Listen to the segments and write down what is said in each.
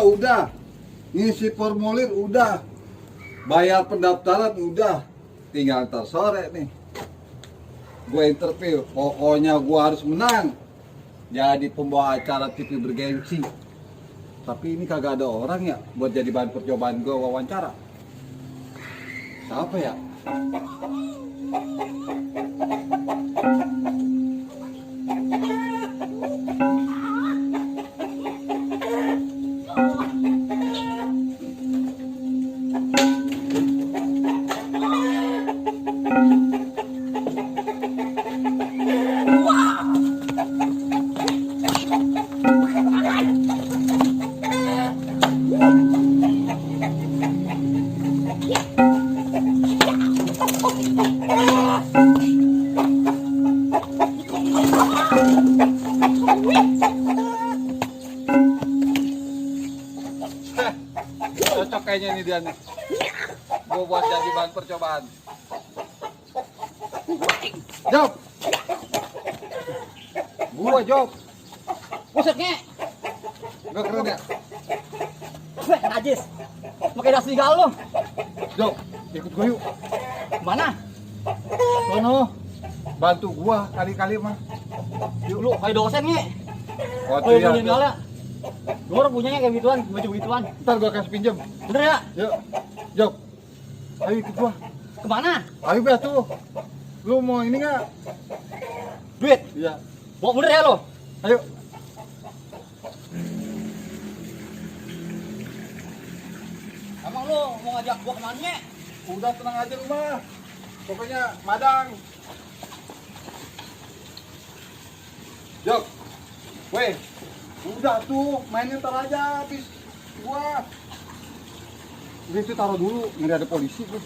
mah udah, ngisi formulir udah, bayar pendaftaran udah, tinggal ntar sore nih. Gue interview, pokoknya gue harus menang. Jadi pembawa acara TV bergengsi. Tapi ini kagak ada orang ya buat jadi bahan percobaan gue wawancara. Siapa ya? Cocok kayaknya ini dia nih. Gue buat jadi bahan percobaan. Job. Gua Job. Buset nge. Gak keren ya? Gue najis. Pakai das serigala lo. Job, ikut gue yuk. Mana? Sono. Bantu gua kali-kali mah. Yuk lu kayak dosen nge. Waktu Kayak ya. punya nyala. Lu orang punyanya kayak gituan, baju gituan. Ntar gua kasih pinjam. Bener ya? Yuk. Job. Ayo ikut gua. Kemana? Ayo tuh. Lu mau ini nggak? Duit. Iya. Mau bener ya lo? Ayo. Emang lu mau ngajak gua kemana nge? Udah tenang aja lu mah. Pokoknya madang. Job. Weh. Udah tuh, mainin ntar aja habis gua. Udah itu taruh dulu, ngeri ada polisi tuh.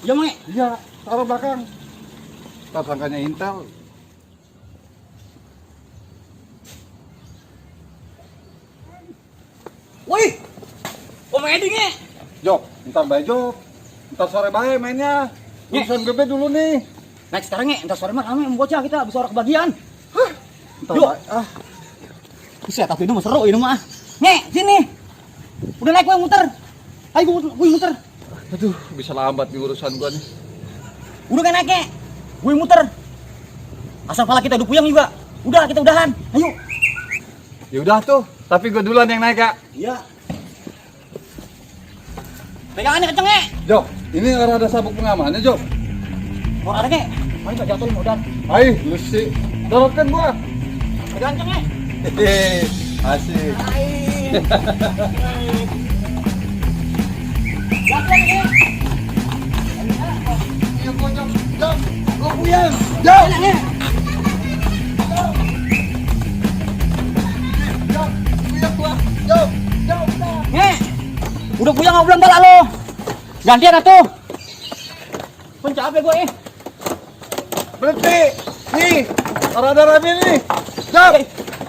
Iya nge. Iya, taruh belakang. Ntar sangkanya Intel. Wih. Komedi nge. Job, ntar bye Job. Ntar sore bye mainnya. Urusan bebek dulu nih. Naik sekarang nge, ntar sore mah kami bocah kita bisa orang kebagian. Ntar Yuk. bye. Ah, Bisa tapi ini mah seru ini mah. Nge, sini. Udah naik gue muter. Ayo gue muter. aduh, bisa lambat di urusan gua nih. Udah kan naik nge. Gue muter. Asal pala kita udah puyeng juga. Udah kita udahan. Ayo. Ya udah tuh, tapi gua duluan yang naik, Kak. Iya. Pegangannya kenceng nge. Job, ini ada sabuk pengamannya, Job. Mau ada nge. Ayo gak jatuh udah. Ayo, lu sih. Dorotkan gua. Pegangan kenceng nge. Hehehe, asik. Iya, gua Job. Job, gua puyeng. Job. Job, puyeng gua. Job. Job. Nge. Udah puyeng nggak bulan bala lo. Gantian atuh. Pencapek gue Berhenti. Nih, ada rame nih. Job.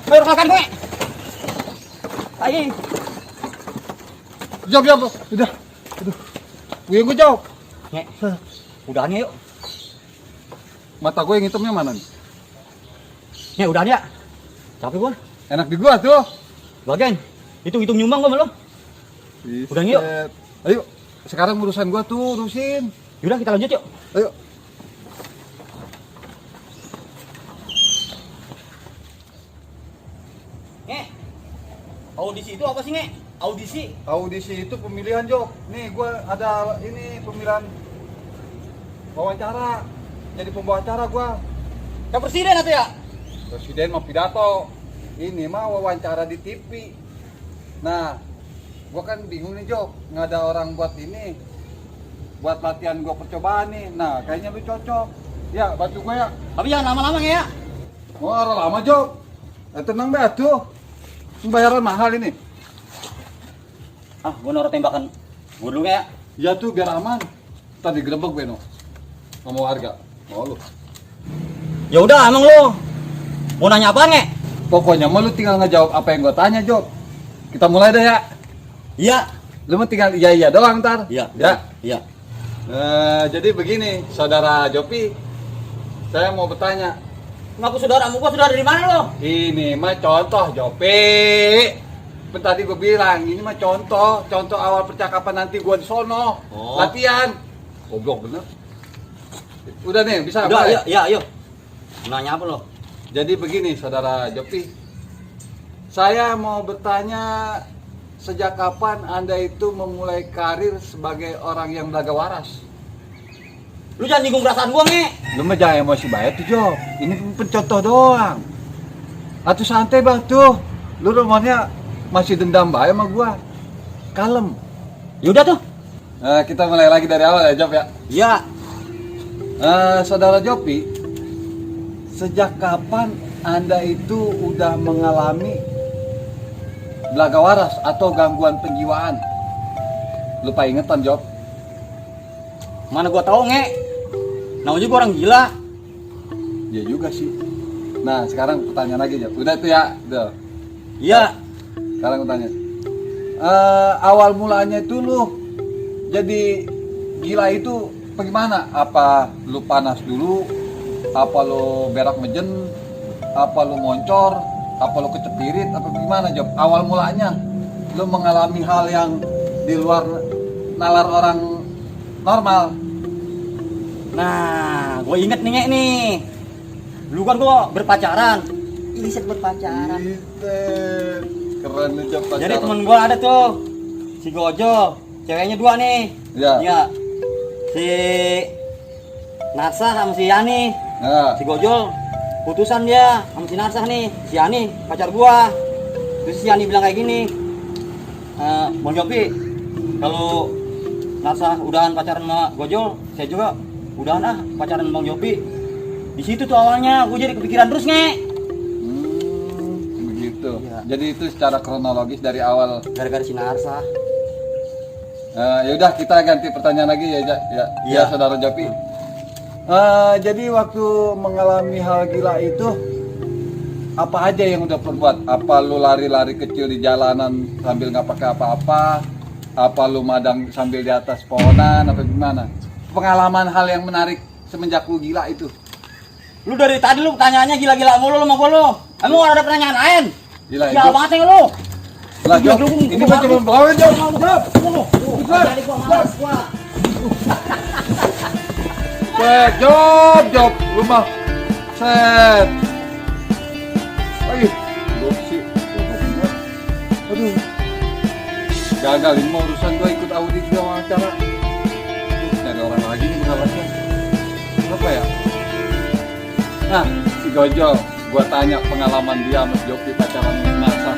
Ayo rekan gue. Ayo. Job, Job. Udah. Aduh. Puyeng gua, Job. Nge. Udahan yuk. Mata gue yang hitamnya mana nih? Nge udahan ya. Capek gue. Enak di gua tuh. Bagian. Hitung-hitung nyumbang gue belum. Udah yuk. Ayo. Sekarang urusan gua tuh, urusin. Yaudah kita lanjut yuk. Ayo. Nge. Audisi itu apa sih nge? Audisi. Audisi itu pemilihan, Job. Nih, gua ada ini pemilihan wawancara. Jadi pembawa acara gua. Kan presiden atau ya? Presiden mau pidato. Ini mah wawancara di TV. Nah, gua kan bingung nih, Job. Nggak ada orang buat ini. Buat latihan gua percobaan nih. Nah, kayaknya lu cocok. Ya, bantu gua ya. Tapi jangan lama-lama nge ya. Oh, orang lama, Job. Tenang be atuh. Bayaran mahal ini. Ah, gue naruh tembakan. Gue dulu nge ya. Ya tuh biar aman. Tadi digerebek Beno. Nggak mau harga. Mau lu. Ya udah, emang lo mau nanya apa nge? Pokoknya mah lu tinggal ngejawab apa yang gua tanya, Job. Kita mulai deh ya. Iya. Lu mah tinggal iya doang ntar. Iya. Ya. Iya. Jadi begini, Saudara Jopi. Saya mau bertanya. Ngaku saudara, gua saudara dari mana lo? Ini mah contoh, Jopi. Tadi gue bilang, ini mah contoh awal percakapan nanti gue di sono. Oh. Latihan. Goblok bener. Udah nih, bisa Udah, mulai? iya, ayo. Nanya apa lo? Jadi begini, saudara Jopi. Saya mau bertanya, sejak kapan Anda itu memulai karir sebagai orang yang belaga waras? Lu jangan nyinggung perasaan gua, Nge. Lu mah jangan emosi banget tuh, Job. Ini pencontoh doang. Atuh santai bah tuh. Lu rumahnya masih dendam bae sama gua. Kalem. Yaudah tuh. Nah, kita mulai lagi dari awal ya, Job ya. Iya. Saudara Jopi, sejak kapan Anda itu udah mengalami belaga waras atau gangguan penjiwaan? Lupa ingetan, Job. Mana gua tahu, Nge. Namanya gua orang gila. Ya juga sih. Nah, sekarang pertanyaan lagi, Job. Udah tuh ya, udah. Iya. Sekarang aku tanya. Awal mulanya itu lu jadi gila itu bagaimana? Apa lu panas dulu? Apa lu berak mejen? Apa lu moncor? Apa lu kecepirit? Apa gimana, Job? Awal mulanya lu mengalami hal yang di luar nalar orang normal. Nah, gua inget nih, Nge nih. Dulu kan gua berpacaran. Riset berpacaran. Keren lu, Job, pacaran. Jadi temen gua ada tuh si Gojo, ceweknya 2 nih. Iya. Iya. Si Narsa sama si Yani. Nah, Si Gojol putusan dia sama si Narsa nih. Si Yani pacar gua. Terus si Yani bilang kayak gini. Bang Jopi, kalau Narsa udahan pacaran sama Gojol, saya juga udahan pacaran sama Bang Jopi. Di situ tuh awalnya gua jadi kepikiran terus, Nge. begitu. Iya. Jadi itu secara kronologis dari awal. Gara-gara si Narsa. Ya udah, kita ganti pertanyaan lagi ya, Iya. ya saudara Jopi. Jadi waktu mengalami hal gila itu apa aja yang udah perbuat? Apa lu lari-lari kecil di jalanan sambil nggak pakai apa-apa? Apa lu madang sambil di atas pohonan? Apa gimana? Pengalaman hal yang menarik semenjak lu gila itu? Lu dari tadi lu pertanyaannya gila-gila mulu lu sama gua lu. Emang ada pertanyaan lain? Gila, Gila itu. banget ya lu. Lah, Job, ini mah cuma bawa, Job. Jadi gua malas gua. Job, lu mah set. Ayo, sih. Aduh. Gagal ini mau urusan gua ikut audit juga wawancara. Dari orang lagi nih mengalahkan. Apa ya? Nah, si Gojo, gua tanya pengalaman dia sama Jopi pacaran masa.